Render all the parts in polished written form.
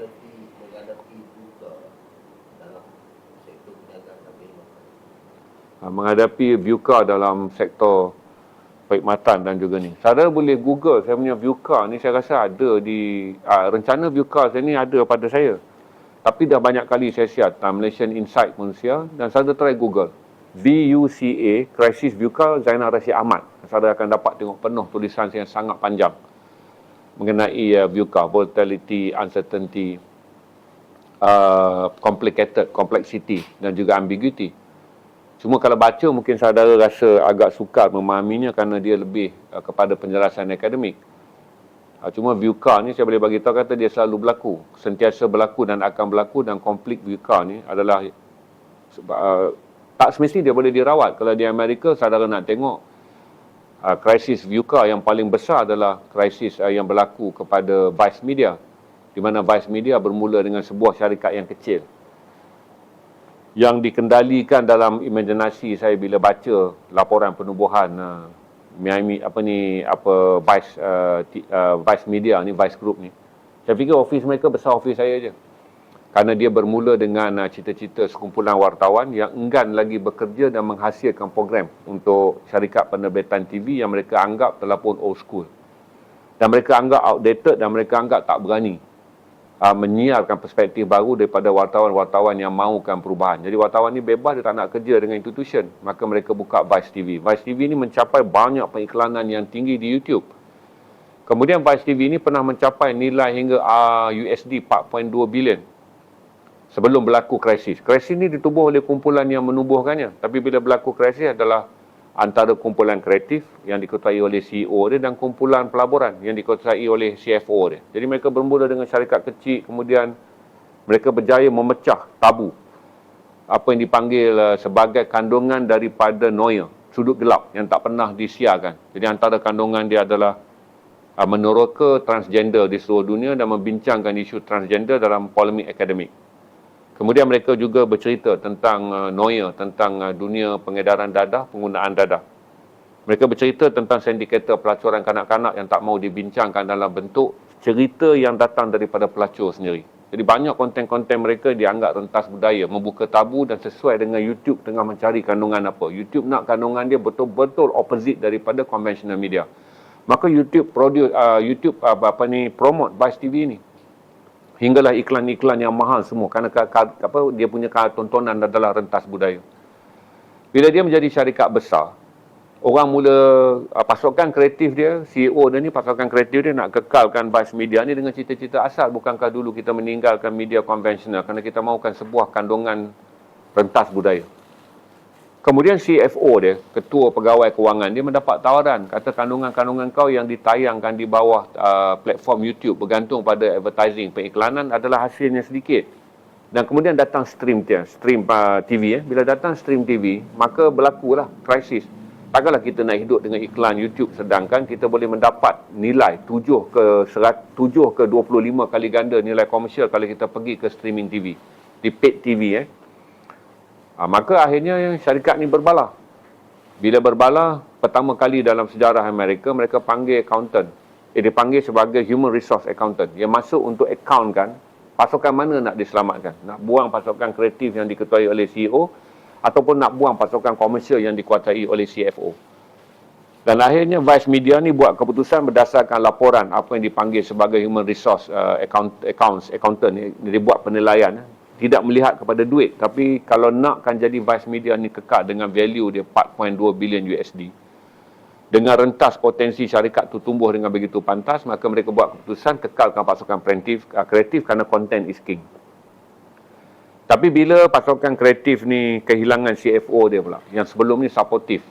menghadapi buka dalam sektor perniagaan dan perkhidmatan. Menghadapi VUCA dalam sektor perkhidmatan dan juga ni. Saudara boleh Google saya punya VUCA ni, saya rasa ada di rencana VUCA saya ni ada pada saya. Tapi dah banyak kali saya siap Malaysian Insight Manusia, dan saudara try Google VUCA Crisis VUCA Zainal Rashid Ahmad. Saudara akan dapat tengok penuh tulisan yang sangat panjang mengenai VUCA, volatility, uncertainty, complicated, complexity dan juga ambiguity. Cuma kalau baca mungkin saudara rasa agak sukar memahaminya kerana dia lebih kepada penjelasan akademik. Cuma VUCA ni saya boleh bagi tahu kata dia selalu berlaku, sentiasa berlaku dan akan berlaku, dan konflik VUCA ni adalah tak semestinya dia boleh dirawat. Kalau di Amerika saudara nak tengok krisis VUCA yang paling besar adalah krisis yang berlaku kepada Vice Media, di mana Vice Media bermula dengan sebuah syarikat yang kecil yang dikendalikan dalam imajinasi saya bila baca laporan penubuhan Vice Media ni, Vice Group ni. Saya fikir office mereka besar office saya je. Kerana dia bermula dengan cita-cita sekumpulan wartawan yang enggan lagi bekerja dan menghasilkan program untuk syarikat penerbitan TV yang mereka anggap telah pun old school. Dan mereka anggap outdated, dan mereka anggap tak berani menyiarkan perspektif baru daripada wartawan-wartawan yang mahukan perubahan. Jadi wartawan ni bebas, dia tak nak kerja dengan institution. Maka mereka buka Vice TV. Vice TV ni mencapai banyak pengiklanan yang tinggi di YouTube. Kemudian Vice TV ni pernah mencapai nilai hingga USD 4.2 bilion sebelum berlaku krisis. Krisis ni ditubuh oleh kumpulan yang menubuhkannya. Tapi bila berlaku krisis adalah antara kumpulan kreatif yang diketuai oleh CEO dia dan kumpulan pelaburan yang diketuai oleh CFO dia. Jadi mereka bermula dengan syarikat kecil, kemudian mereka berjaya memecah tabu apa yang dipanggil sebagai kandungan daripada noia, sudut gelap yang tak pernah disiarkan. Jadi antara kandungan dia adalah meneroka transgender di seluruh dunia dan membincangkan isu transgender dalam polemik akademik. Kemudian mereka juga bercerita tentang noia, tentang dunia pengedaran dadah, penggunaan dadah. Mereka bercerita tentang sindikator pelacuran kanak-kanak yang tak mau dibincangkan dalam bentuk cerita yang datang daripada pelacur sendiri. Jadi banyak konten-konten mereka dianggap rentas budaya, membuka tabu dan sesuai dengan YouTube tengah mencari kandungan apa. YouTube nak kandungan dia betul-betul opposite daripada conventional media. Maka YouTube promote Vice TV ni. Hinggalah iklan-iklan yang mahal semua kerana dia punya tontonan adalah rentas budaya. Bila dia menjadi syarikat besar, orang mula pasukan kreatif dia, CEO dia ni, pasukan kreatif dia nak kekalkan Vice Media ni dengan cita-cita asal. Bukankah dulu kita meninggalkan media konvensional kerana kita mahukan sebuah kandungan rentas budaya. Kemudian CFO dia, Ketua Pegawai Kewangan dia, mendapat tawaran. Kata kandungan-kandungan kau yang ditayangkan di bawah platform YouTube bergantung pada advertising, periklanan adalah hasilnya sedikit. Dan kemudian datang stream TV. Bila datang stream TV, maka berlakulah krisis. Takkanlah kita nak hidup dengan iklan YouTube sedangkan kita boleh mendapat nilai 7 ke 25 kali ganda nilai komersial kalau kita pergi ke streaming TV, di paid TV. Maka akhirnya syarikat ni berbalah. Bila berbalah, pertama kali dalam sejarah Amerika, mereka panggil accountant. Dipanggil sebagai human resource accountant. Yang masuk untuk accountkan pasukan mana nak diselamatkan. Nak buang pasukan kreatif yang diketuai oleh CEO ataupun nak buang pasukan komersial yang dikuasai oleh CFO. Dan akhirnya Vice Media ni buat keputusan berdasarkan laporan apa yang dipanggil sebagai human resource accountant. Dia buat penilaian. Tidak melihat kepada duit, tapi kalau nakkan jadi Vice Media ni kekal dengan value dia 4.2 bilion USD, dengan rentas potensi syarikat tu tumbuh dengan begitu pantas, maka mereka buat keputusan kekalkan pasukan kreatif kerana content is king. Tapi bila pasukan kreatif ni kehilangan CFO dia pula, yang sebelum ni supportive.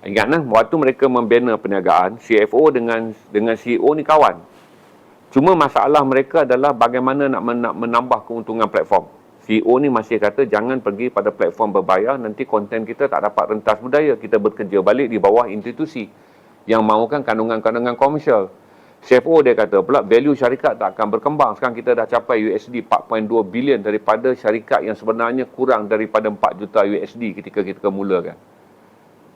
Ingat waktu mereka membina perniagaan, CFO dengan CEO ni kawan. Cuma masalah mereka adalah bagaimana nak menambah keuntungan platform. CEO ni masih kata jangan pergi pada platform berbayar, nanti konten kita tak dapat rentas budaya. Kita bekerja balik di bawah institusi yang mahukan kandungan-kandungan komersial. CFO dia kata pula value syarikat tak akan berkembang. Sekarang kita dah capai USD 4.2 bilion daripada syarikat yang sebenarnya kurang daripada 4 juta USD ketika kita mulakan.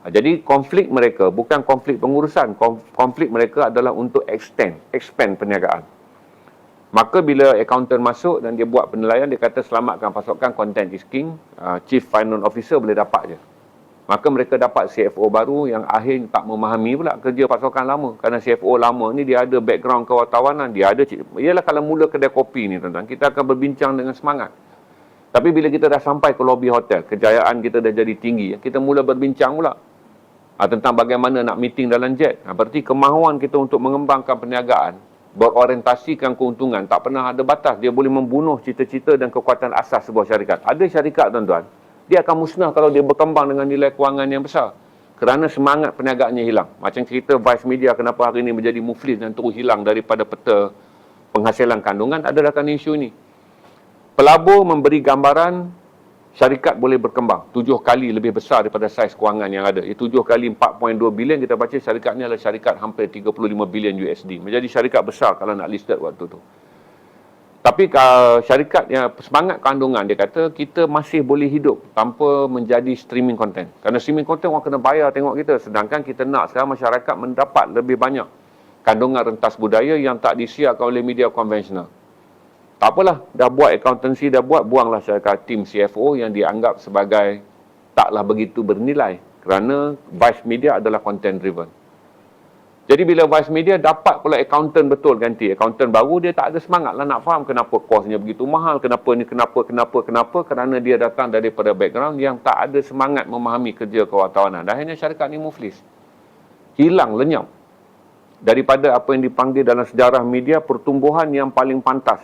Jadi konflik mereka bukan konflik pengurusan. Konflik mereka adalah untuk expand perniagaan. Maka bila accountant masuk dan dia buat penilaian, dia kata selamatkan pasukan, content is king, chief finance officer boleh dapat je. Maka mereka dapat CFO baru yang akhir tak memahami pula kerja pasukan lama. Kerana CFO lama ni dia ada background kewartawanan, dia ada, ialah kalau mula kedai kopi ni tuan-tuan, kita akan berbincang dengan semangat. Tapi bila kita dah sampai ke lobi hotel, kejayaan kita dah jadi tinggi, kita mula berbincang pula tentang bagaimana nak meeting dalam jet. Berarti kemahuan kita untuk mengembangkan perniagaan, berorientasikan keuntungan, tak pernah ada batas. Dia boleh membunuh cita-cita dan kekuatan asas sebuah syarikat. Ada syarikat tuan-tuan, dia akan musnah kalau dia berkembang dengan nilai kewangan yang besar. Kerana semangat perniagaannya hilang. Macam cerita Vice Media kenapa hari ini menjadi muflis dan terus hilang daripada peta penghasilan kandungan adalah kerana isu ini. Pelabur memberi gambaran syarikat boleh berkembang 7 kali lebih besar daripada saiz kewangan yang ada. 7 kali 4.2 bilion, kita baca syarikat ni adalah syarikat hampir 35 bilion USD. Menjadi syarikat besar kalau nak listed waktu tu. Tapi syarikat yang semangat kandungan, dia kata kita masih boleh hidup tanpa menjadi streaming content. Kerana streaming content orang kena bayar tengok kita. Sedangkan kita nak sekarang masyarakat mendapat lebih banyak kandungan rentas budaya yang tak disiarkan oleh media konvensional. Tak apalah, dah buat accountancy, dah buat, buanglah syarikat tim CFO yang dianggap sebagai taklah begitu bernilai. Kerana Vice Media adalah content driven. Jadi bila Vice Media dapat pula accountant betul ganti, accountant baru, dia tak ada semangat lah nak faham kenapa kosnya begitu mahal, kenapa, kerana dia datang daripada background yang tak ada semangat memahami kerja kewartawanan. Dan akhirnya syarikat ni muflis. Hilang, lenyap. Daripada apa yang dipanggil dalam sejarah media, pertumbuhan yang paling pantas.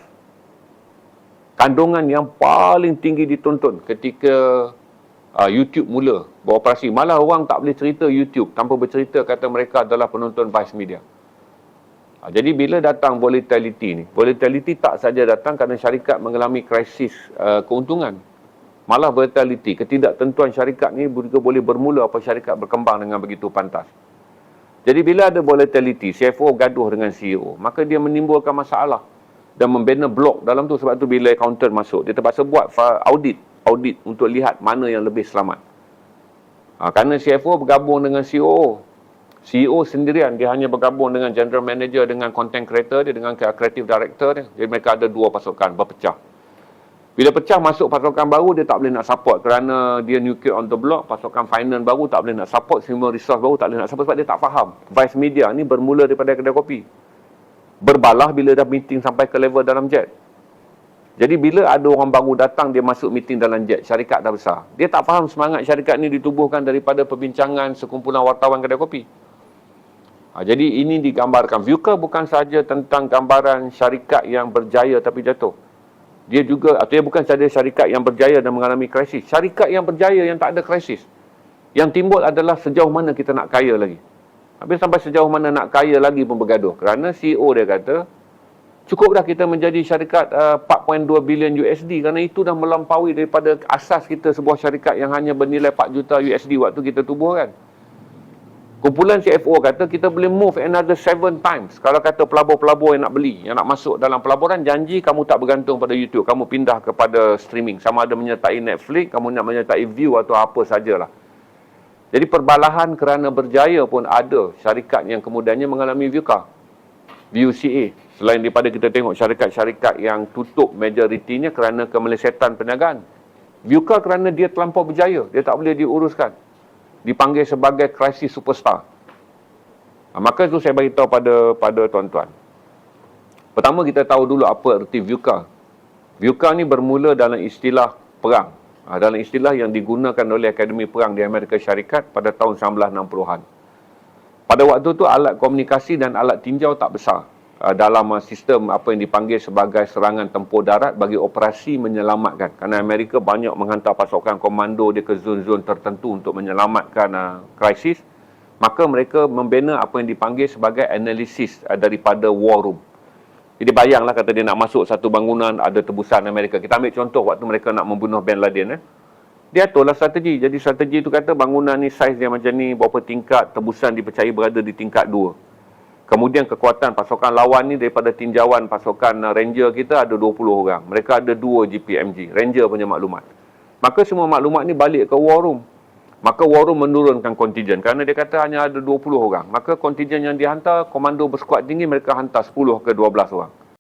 Kandungan yang paling tinggi ditonton ketika YouTube mula beroperasi. Malah orang tak boleh cerita YouTube tanpa bercerita kata mereka adalah penonton Vice Media. Jadi bila datang volatility ni, volatility tak saja datang kerana syarikat mengalami krisis keuntungan. Malah volatility, ketidaktentuan syarikat ni juga boleh bermula apabila syarikat berkembang dengan begitu pantas. Jadi bila ada volatility, CFO gaduh dengan CEO, maka dia menimbulkan masalah dan membina blok dalam tu. Sebab tu bila accountant masuk, dia terpaksa buat audit untuk lihat mana yang lebih selamat. Kerana CFO bergabung dengan CEO. CEO sendirian, dia hanya bergabung dengan general manager, dengan content creator dia, dengan creative director dia. Jadi mereka ada 2 pasukan, berpecah. Bila pecah masuk pasukan baru, dia tak boleh nak support kerana dia new kid on the block. Pasukan finance baru tak boleh nak support, human resource baru tak boleh nak support sebab dia tak faham. Vice Media ni bermula daripada kedai kopi. Berbalah bila dah meeting sampai ke level dalam jet. Jadi bila ada orang baru datang, dia masuk meeting dalam jet, syarikat dah besar. Dia tak faham semangat syarikat ni ditubuhkan daripada perbincangan sekumpulan wartawan kedai kopi. Jadi ini digambarkan. VUCA bukan sahaja tentang gambaran syarikat yang berjaya tapi jatuh. Dia juga, artinya bukan sahaja syarikat yang berjaya dan mengalami krisis. Syarikat yang berjaya yang tak ada krisis. Yang timbul adalah sejauh mana kita nak kaya lagi. Habis sampai sejauh mana nak kaya lagi pun bergaduh. Kerana CEO dia kata, cukup dah kita menjadi syarikat 4.2 bilion USD kerana itu dah melampaui daripada asas kita sebuah syarikat yang hanya bernilai 4 juta USD waktu kita tubuhkan. Kumpulan CFO kata kita boleh move another 7 times. Kalau kata pelabur-pelabur yang nak beli, yang nak masuk dalam pelaburan, janji kamu tak bergantung pada YouTube, kamu pindah kepada streaming. Sama ada menyertai Netflix, kamu nak menyertai View atau apa sajalah. Jadi perbalahan kerana berjaya pun ada syarikat yang kemudiannya mengalami VUCA. VUCA. Selain daripada kita tengok syarikat-syarikat yang tutup majoritinya kerana kemelesetan perniagaan. VUCA kerana dia terlampau berjaya, dia tak boleh diuruskan. Dipanggil sebagai krisis superstar. Maka itu saya beritahu pada tuan-tuan. Pertama kita tahu dulu apa erti VUCA. VUCA ni bermula dalam istilah perang. Dalam istilah yang digunakan oleh Akademi Perang di Amerika Syarikat pada tahun 1960-an. Pada waktu tu alat komunikasi dan alat tinjau tak besar. Dalam sistem apa yang dipanggil sebagai serangan tempur darat bagi operasi menyelamatkan. Kerana Amerika banyak menghantar pasukan komando dia ke zon-zon tertentu untuk menyelamatkan krisis. Maka mereka membina apa yang dipanggil sebagai analisis daripada war room. Jadi bayanglah kata dia nak masuk satu bangunan, ada tebusan Amerika. Kita ambil contoh waktu mereka nak membunuh Bin Laden. Dia aturlah strategi. Jadi strategi itu kata bangunan ni saiz dia macam ni, berapa tingkat, tebusan dipercayai berada di tingkat 2. Kemudian kekuatan pasukan lawan ni daripada tinjauan pasukan ranger kita ada 20 orang. Mereka ada 2 GPMG, ranger punya maklumat. Maka semua maklumat ni balik ke war room. Maka war room menurunkan kontijen. Kerana dia kata hanya ada 20 orang. Maka kontijen yang dihantar, komando berskuad tinggi mereka hantar 10 ke 12 orang.